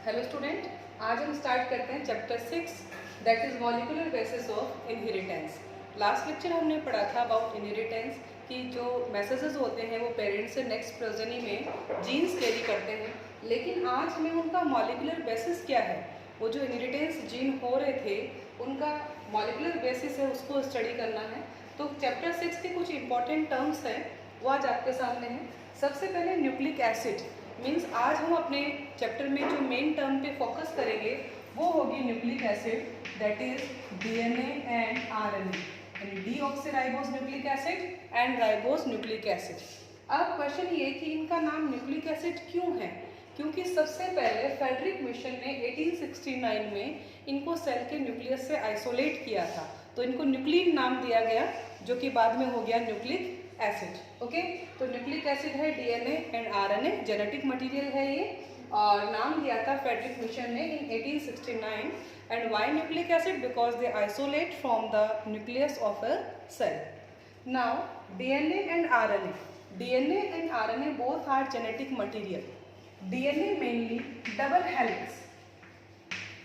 Hello student, आज हम start करते हैं chapter 6 that is molecular basis of inheritance. Last lecture हमने पढ़ा था अबाउट इनहेरिटेंस कि जो मैसेजेस होते हैं वो पेरेंट्स से नेक्स्ट प्रोजेनी में जीन्स कैरी करते हैं, लेकिन आज हमें उनका मॉलिक्यूलर बेसिस क्या है, वो जो इनहेरिटेंस जीन हो रहे थे उनका मॉलिक्यूलर बेसिस है उसको स्टडी करना है। तो चैप्टर 6 के कुछ इंपॉर्टेंट टर्म्स हैं वो आज आपके सामने हैं। सबसे पहले न्यूक्लिक एसिड मीन्स आज हम अपने चैप्टर में जो मेन टर्म पे फोकस करेंगे वो होगी nucleic acid, that is DNA and RNA, यानी deoxyribose nucleic acid and ribose nucleic acid. अब क्वेश्चन ये कि इनका नाम न्यूक्लिक एसिड क्यों है, क्योंकि सबसे पहले फेडरिक मिशन ने 1869 में इनको सेल के न्यूक्लियस से आइसोलेट किया था, तो इनको न्यूक्लिन नाम दिया गया जो कि बाद में हो गया न्यूक्लिक एसिड। ओके, तो न्यूक्लिक एसिड है DNA and RNA, genetic material है ये, और नाम दिया था फेडरिक मिशन ने in 1869। And why nucleic acid? Because they isolate from the nucleus of a cell. Now DNA and RNA, DNA and RNA both are genetic material. DNA mainly double helix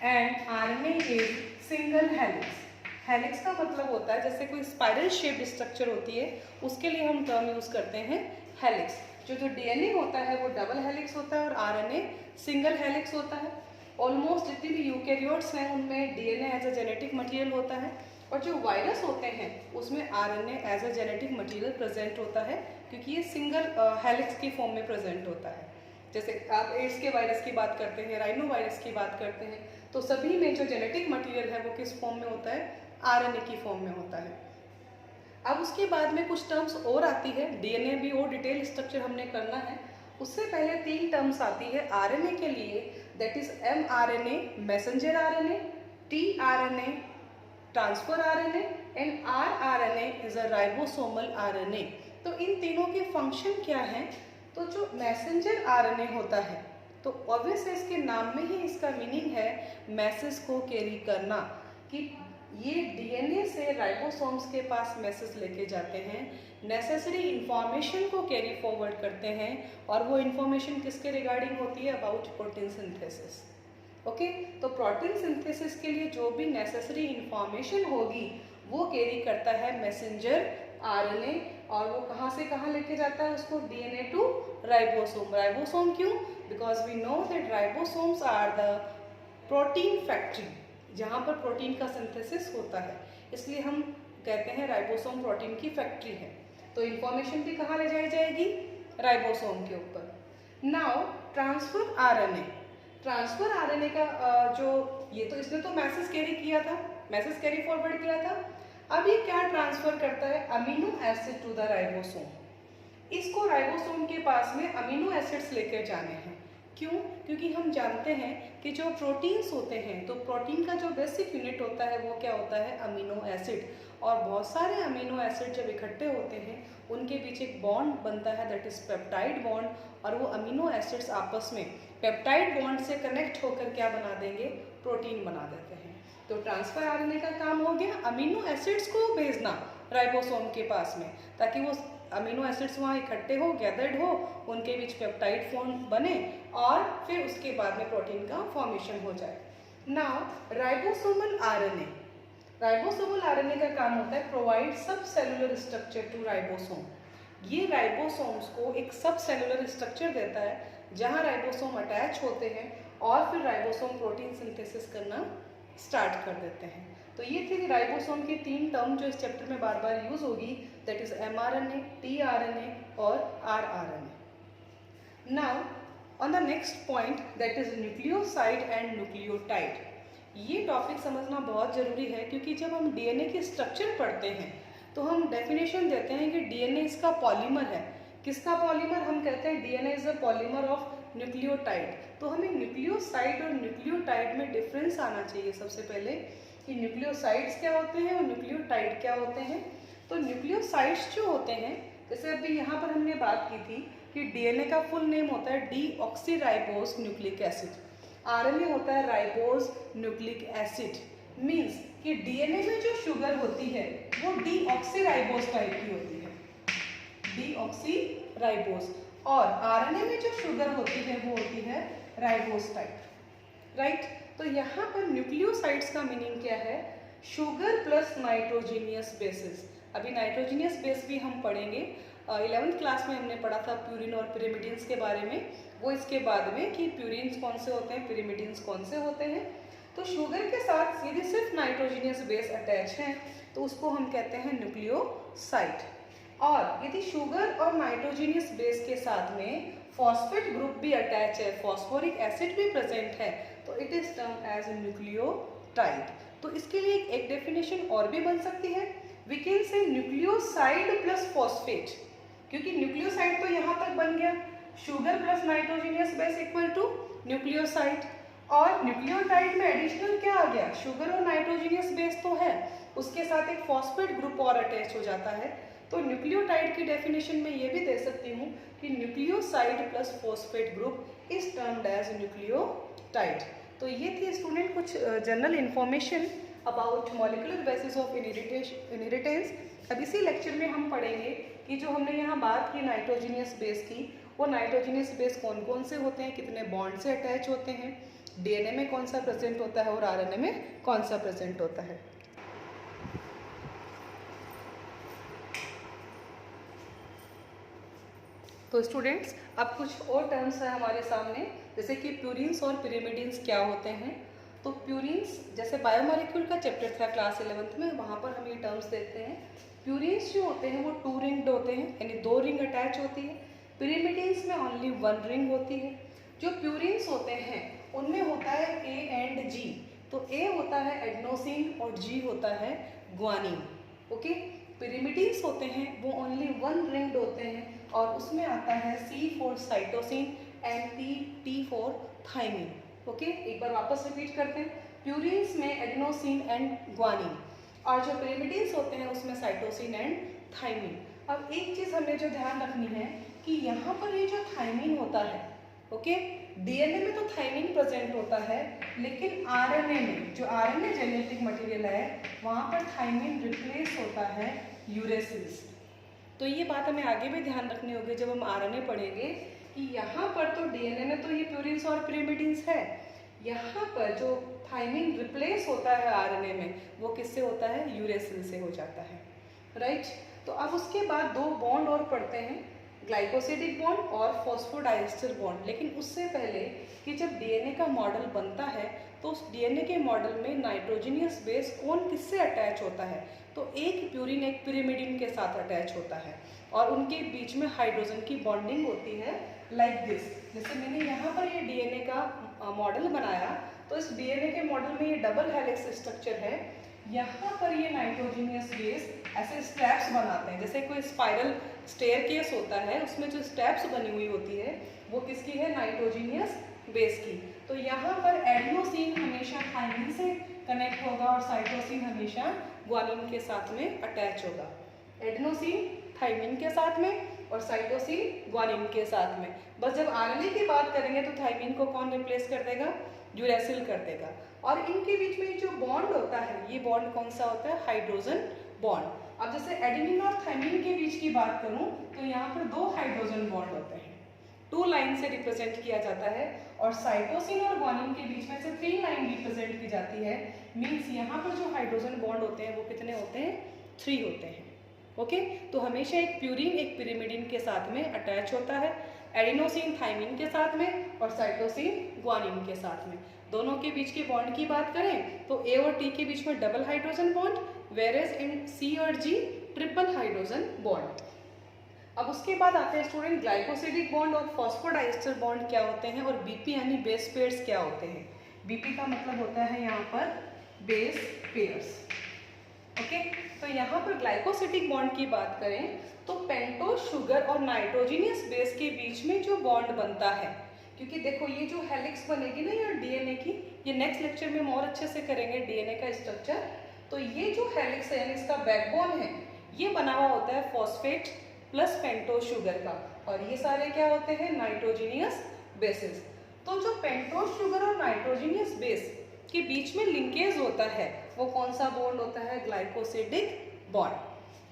and RNA is single helix. Helix का मतलब होता है जैसे कोई spiral shaped structure होती है उसके लिए हम टर्म यूज करते हैं हेलिक्स। जो डीएनए होता है वो डबल हेलिक्स होता है और आरएनए सिंगल हेलिक्स होता है। ऑलमोस्ट जितनी भी यूकैरियोट्स हैं उनमें DNA as a genetic material होता है, और जो वायरस होते हैं उसमें RNA as a genetic material present होता है, क्योंकि ये सिंगल हेलिक्स की फॉर्म में प्रेजेंट होता है। जैसे आप एड्स के वायरस की बात करते हैं, राइनो वायरस की बात करते हैं, तो सभी में जो जेनेटिक मटेरियल है वो किस फॉर्म में होता है? आरएनए की फॉर्म में होता है। अब उसके बाद में कुछ टर्म्स और आती है, डीएनए भी और डिटेल स्ट्रक्चर हमने करना है। उससे पहले 3 टर्म्स आती है आरएनए के लिए, that is mRNA messenger RNA, tRNA transfer RNA and rRNA is a ribosomal RNA. तो इन तीनों के फंक्शन क्या हैं? तो जो मैसेंजर आरएनए होता है तो ऑब्वियस है इसके नाम में ही इसका मीनिंग है मैसेज को कैरी करना, कि ये डीएनए से राइबोसोम्स के पास मैसेज लेके जाते हैं, नेसेसरी इंफॉर्मेशन को कैरी फॉरवर्ड करते हैं, और वो इंफॉर्मेशन किसके रिगार्डिंग होती है? About protein synthesis. ओके, तो प्रोटीन सिंथेसिस के लिए जो भी नेसेसरी इंफॉर्मेशन होगी वो कैरी करता है मैसेंजर आरएनए, और वो कहाँ से कहाँ लेके जाता है उसको? DNA to ribosome. राइबोसोम क्यों? Because we know that ribosomes are the protein factory, जहाँ पर प्रोटीन का सिंथेसिस होता है, इसलिए हम कहते हैं राइबोसोम प्रोटीन की फैक्ट्री है। तो इंफॉर्मेशन भी कहाँ ले जाई जाएगी? राइबोसोम के ऊपर। Now transfer RNA, transfer RNA का जो ये तो इसने तो मैसेज कैरी किया था, मैसेज कैरी फॉरवर्ड किया था। अब ये क्या ट्रांसफर करता है? Amino acid to the ribosome. इसको राइबोसोम के पास में अमीनो एसिड्स लेकर जाने हैं। क्यों? क्योंकि हम जानते हैं कि जो प्रोटीन्स होते हैं तो प्रोटीन का जो बेसिक यूनिट होता है वो क्या होता है? Amino acid. और बहुत सारे अमीनो एसिड जब इकट्ठे होते हैं उनके बीच एक बॉन्ड बनता है, दैट इज पेप्टाइड बॉन्ड, और वो अमीनो एसिड्स आपस में पेप्टाइड बॉन्ड से कनेक्ट होकर क्या बना देंगे? प्रोटीन बना देते हैं। तो ट्रांसफर आरएनए का काम हो गया अमीनो एसिड्स को भेजना राइबोसोम के पास में, ताकि वो अमीनो एसिड्स वहाँ इकट्ठे हो, गैदर्ड हो, उनके बीच पेप्टाइड बॉन्ड बने और फिर उसके बाद में प्रोटीन का फॉर्मेशन हो जाए। Now ribosomal RNA, ribosomal RNA का काम होता है प्रोवाइड सब सेलुलर स्ट्रक्चर टू राइबोसोम। ये राइबोसोम्स को एक सब सेलुलर स्ट्रक्चर देता है जहाँ राइबोसोम अटैच होते हैं और फिर राइबोसोम प्रोटीन सिंथेसिस करना स्टार्ट कर देते हैं। तो ये थी राइबोसोम की 3 टर्म जो इस चैप्टर में बार बार यूज होगी, दैट इज एमआरएनए, टीआरएनए और rRNA. Now on the next point that is nucleoside and nucleotide. ये टॉपिक समझना बहुत ज़रूरी है, क्योंकि जब हम डीएनए के स्ट्रक्चर पढ़ते हैं तो हम डेफिनेशन देते हैं कि डीएनए इसका पॉलीमर है। किसका पॉलीमर? हम कहते हैं DNA is a polymer of nucleotide. तो हमें न्यूक्लियोसाइड और न्यूक्लियोटाइड में डिफरेंस आना चाहिए सबसे पहले, कि न्यूक्लियोसाइड्स क्या होते हैं और न्यूक्लियोटाइड क्या होते हैं। तो न्यूक्लियोसाइड्स जो होते हैं, जैसे अभी यहाँ पर हमने बात की थी कि डीएनए का फुल नेम होता है डीऑक्सीराइबोस न्यूक्लिक एसिड, आरएनए होता है राइबोस न्यूक्लिक एसिड। मीन्स कि डीएनए में जो शुगर होती है वो डीऑक्सीराइबोस टाइप की होती है, डीऑक्सीराइबोस, और आरएनए में जो शुगर होती है वो होती है राइबोस टाइप। राइट। तो यहाँ पर न्यूक्लियोसाइड्स का मीनिंग क्या है? Sugar plus nitrogenous basis. अभी नाइट्रोजीनियस बेस भी हम पढ़ेंगे। 11th क्लास में हमने पढ़ा था प्यूरिन और पिरिमिडिन्स के बारे में, वो इसके बाद में कि प्यूरिन्स कौन से होते हैं, पिरिमिडिन्स कौन से होते हैं। तो शुगर के साथ यदि सिर्फ नाइट्रोजीनियस बेस अटैच है तो उसको हम कहते हैं न्यूक्लियोसाइड। और यदि शुगर और नाइट्रोजीनियस बेस के साथ में फॉस्फेट ग्रुप भी अटैच है, फॉस्फोरिक एसिड भी प्रेजेंट है, तो it is term as nucleotide. तो इसके लिए एक डेफिनेशन और भी बन सकती है, we can say nucleoside plus phosphate, क्योंकि न्यूक्लियोसाइड तो यहाँ तक बन गया, sugar plus nitrogenous base equal to nucleoside. और न्यूक्लियोटाइड में एडिशनल क्या आ गया? शुगर और नाइट्रोजीनियस बेस तो है, उसके साथ एक फॉस्फेट ग्रुप और अटैच हो जाता है। तो न्यूक्लियोटाइड की डेफिनेशन में ये भी दे सकती हूँ कि nucleoside plus phosphate group is termed as nucleotide. तो ये थी स्टूडेंट कुछ general information about molecular basis of inheritance. अब इसी लेक्चर में हम पढ़ेंगे कि जो हमने यहाँ बात की नाइट्रोजीनियस बेस की, वो नाइट्रोजीनियस बेस कौन कौन से होते हैं, कितने बॉन्ड से अटैच होते हैं, डीएनए में कौन सा प्रेजेंट होता है और आरएनए में कौन सा प्रेजेंट होता है। तो स्टूडेंट्स अब कुछ और टर्म्स हैं हमारे सामने, जैसे कि प्यूरिन्स और पिरिमिडिन्स क्या होते हैं। तो प्यूरिन्स जैसे बायोमॉलिक्यूल का चैप्टर था क्लास 11th में, वहाँ पर हम ये टर्म्स देखते हैं। प्यूरिन्स जो होते हैं वो 2 रिंग्ड होते हैं, यानी 2 रिंग अटैच होती है। पिरिमिडिन्स में ओनली 1 रिंग होती है। जो प्यूरिन्स होते हैं उनमें होता है ए एंड जी। तो ए होता है एडेनोसिन और जी होता है ग्वानिन। ओके। पिरिमिडिन्स होते हैं वो ओनली 1 रिंग्ड होते हैं और उसमें आता है C for cytosine and T for thymine. Okay, एक बार वापस रिपीट करते हैं। प्यूरिन्स में एडेनोसिन एंड ग्वानिन, और जो पिरिमिडिन्स होते हैं उसमें साइटोसिन एंड थाइमिन। अब एक चीज़ हमें जो ध्यान रखनी है कि यहाँ पर ये जो थाइमिन होता है, ओके, डीएनए में तो थाइमिन प्रेजेंट होता है, लेकिन आरएनए में, जो आरएनए जेनेटिक मटेरियल है, वहाँ पर थाइमिन रिप्लेस होता है यूरेसिल्स। तो ये बात हमें आगे भी ध्यान रखनी होगी जब हम आरएनए पढ़ेंगे कि यहाँ पर तो डीएनए में तो ये प्यूरिन्स और पिरिमिडिन्स है, यहाँ पर जो थाइमिन रिप्लेस होता है आरएनए में, वो किससे होता है? यूरेसिल से हो जाता है, राइट। तो अब उसके बाद 2 बॉन्ड और पढ़ते हैं, ग्लाइकोसिडिक बॉन्ड और फॉस्फोडाइस्टर बॉन्ड। लेकिन उससे पहले कि जब डीएनए का मॉडल बनता है तो उस डीएनए के मॉडल में नाइट्रोजीनियस बेस कौन किससे अटैच होता है? तो एक प्यूरिन एक पिरिमिडिन के साथ अटैच होता है और उनके बीच में हाइड्रोजन की बॉन्डिंग होती है लाइक दिस। जैसे मैंने यहाँ पर ये डीएनए का मॉडल बनाया, तो इस डीएनए के मॉडल में ये डबल हेलिक्स स्ट्रक्चर है। यहाँ पर ये नाइट्रोजीनियस बेस ऐसे स्टेप्स बनाते हैं, जैसे कोई स्पाइरल स्टेयरकेस होता है, उसमें जो स्टेप्स बनी हुई होती है वो किसकी है? नाइट्रोजीनियस बेस की। तो यहाँ पर एडेनोसिन हमेशा थाइमिन से कनेक्ट होगा और साइटोसिन हमेशा ग्वानिन के साथ में अटैच होगा। एडेनोसिन थाइमिन के साथ में और साइटोसिन ग्वानिन के साथ में। बस जब आरएनए की बात करेंगे तो थाइमिन को कौन रिप्लेस कर देगा? यूरेसिल कर देगा। और इनके बीच में जो बॉन्ड होता है, ये बॉन्ड कौन सा होता है? Hydrogen bond. अब जैसे एडेनिन और थाइमिन के बीच की बात करूं तो यहाँ पर 2 हाइड्रोजन बॉन्ड होते हैं, 2 लाइन से रिप्रेजेंट किया जाता है। और साइटोसिन और ग्वानिन के बीच में से 3 लाइन रिप्रेजेंट की जाती है। मीन्स यहाँ पर जो हाइड्रोजन बॉन्ड होते हैं वो कितने होते हैं? 3 होते हैं। ओके, तो हमेशा एक प्यूरिन एक पिरिमिडिन के साथ में अटैच होता है, एडेनोसिन थाइमिन के साथ में और साइटोसिन ग्वानिन के साथ में। दोनों के बीच के बॉन्ड की बात करें तो ए और टी के बीच में डबल हाइड्रोजन बॉन्ड, वेरेज इन सी और जी ट्रिपल हाइड्रोजन बॉन्ड। अब उसके बाद आते हैं स्टूडेंट ग्लाइकोसिडिक बॉन्ड और फॉस्फोडाइस्टर बॉन्ड क्या होते हैं और बीपी यानी बेस पेयर्स क्या होते हैं। बीपी का मतलब होता है यहाँ पर बेस पेयर्स। ओके, तो यहाँ पर ग्लाइकोसिडिक बॉन्ड की बात करें तो पेंटोस शुगर और नाइट्रोजीनियस बेस के बीच में जो बॉन्ड बनता है, क्योंकि देखो ये जो हेलिक्स बनेगी ना यार डीएनए की, ये नेक्स्ट लेक्चर में और अच्छे से करेंगे डीएनए का स्ट्रक्चर। तो ये जो हेलिक्स है यानी इसका बैकबोन है, ये बना हुआ होता है फॉस्फेट प्लस पेंटोस शुगर का, और ये सारे क्या होते हैं? Nitrogenous basis. तो जो पेंटोस शुगर और नाइट्रोजीनियस बेस के बीच में लिंकेज होता है वो कौन सा बॉन्ड होता है? Glycosidic bond.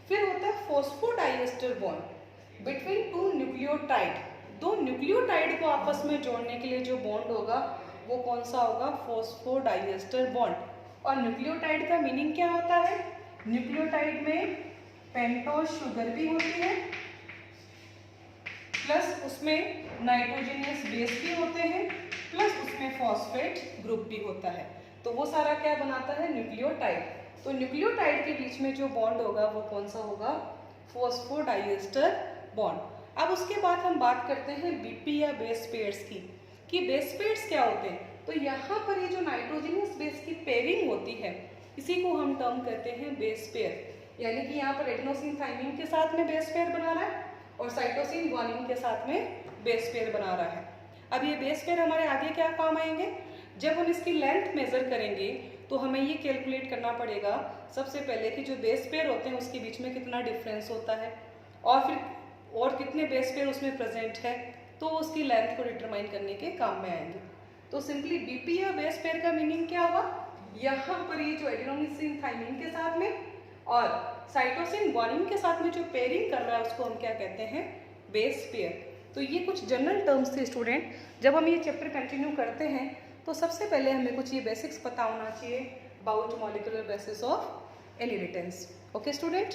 फिर होता है phosphodiester bond between 2 nucleotide. 2 nucleotide को आपस में जोड़ने के लिए जो बॉन्ड होगा वो कौन सा होगा, फॉस्फोडाइएस्टर बॉन्ड। और न्यूक्लियोटाइड का मीनिंग क्या होता है, न्यूक्लियोटाइड में पेंटोज शुगर भी होती है, प्लस उसमें नाइट्रोजनियस बेस भी होते हैं, प्लस उसमें फॉस्फेट ग्रुप भी होता है। तो वो सारा क्या बनाता है, न्यूक्लियोटाइड। तो न्यूक्लियोटाइड के बीच में जो बॉन्ड होगा वो कौन सा होगा, फॉस्फोडाइएस्टर बॉन्ड। अब उसके बाद हम बात करते हैं बीपी या बेस पेयर्स की, कि बेस पेयर्स क्या होते हैं। तो यहाँ पर ये जो नाइट्रोजनियस बेस की पेयरिंग होती है, इसी को हम टर्म कहते हैं बेस पेयर। यानी कि यहाँ पर एडेनोसिन थाइमिन के साथ में बेस पेयर बना रहा है और साइटोसिन ग्वानिन के साथ में बेस पेयर बना रहा है। अब ये बेस पेयर हमारे आगे क्या काम आएंगे, जब हम इसकी लेंथ मेजर करेंगे तो हमें ये कैलकुलेट करना पड़ेगा सबसे पहले कि जो बेस पेयर होते हैं उसके बीच में कितना डिफरेंस होता है, और फिर और कितने बेस पेयर उसमें प्रेजेंट है, तो उसकी लेंथ को डिटरमाइन करने के काम में आएंगे। तो सिंपली बीपी या बेस पेयर का मीनिंग क्या होगा, यहाँ पर ये जो एडेनोसिन थाइमिन के साथ में और साइटोसिन ग्वानिन के साथ में जो पेयरिंग कर रहा है उसको हम क्या कहते हैं, बेस पेयर। तो ये कुछ जनरल टर्म्स थे स्टूडेंट। जब हम ये चैप्टर कंटिन्यू करते हैं तो सबसे पहले हमें कुछ ये बेसिक्स पता होना चाहिए about molecular basis of inheritance. Okay student.